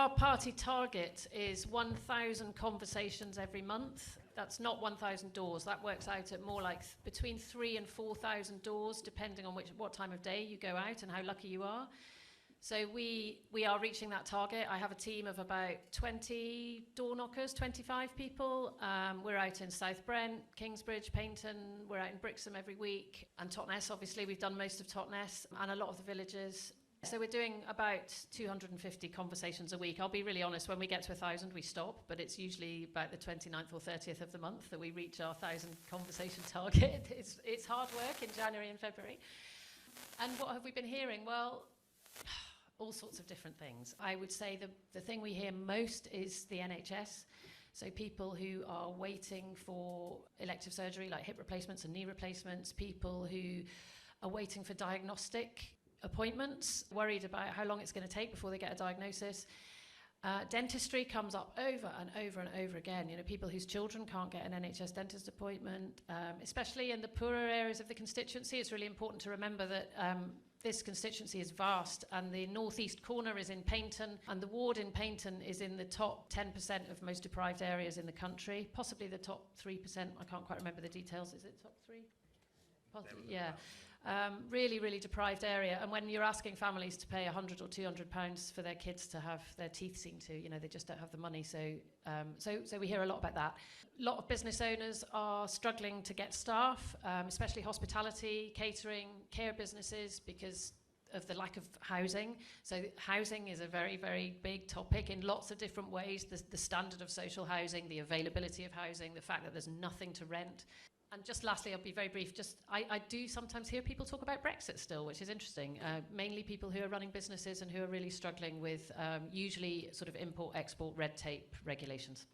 our party target is 1,000 conversations every month. That's not 1,000 doors. That works out at more like between 3,000 and 4,000 doors, depending on what time of day you go out and how lucky you are. So we are reaching that target. I have a team of about 20 door knockers, 25 people. We're out in South Brent, Kingsbridge, Paignton. We're out in Brixham every week. And Totnes, obviously, we've done most of Totnes and a lot of the villages. So we're doing about 250 conversations a week. I'll be really honest, when we get to 1,000, we stop, but it's usually about the 29th or 30th of the month that we reach our 1,000 conversation target. It's hard work in January and February. And what have we been hearing? Well, all sorts of different things. I would say the thing we hear most is the NHS. So people who are waiting for elective surgery, like hip replacements and knee replacements, people who are waiting for diagnostic appointments, worried about how long it's going to take before they get a diagnosis. Dentistry comes up over and over and over again. You know, people whose children can't get an NHS dentist appointment, especially in the poorer areas of the constituency. It's really important to remember that this constituency is vast, and the northeast corner is in Paignton, and the ward in Paignton is in the top 10% of most deprived areas in the country, possibly the top 3%. I can't quite remember the details. Is it top 3? Possibly, yeah. Really, really deprived area. And when you're asking families to pay £100 or £200 for their kids to have their teeth seen to, you know, they just don't have the money. So we hear a lot about that. A lot of business owners are struggling to get staff, especially hospitality, catering, care businesses, because of the lack of housing. So housing is a very, very big topic in lots of different ways. The standard of social housing, the availability of housing, the fact that there's nothing to rent. And just lastly, I'll be very brief, I do sometimes hear people talk about Brexit still, which is interesting. Mainly people who are running businesses and who are really struggling with usually sort of import-export red tape regulations.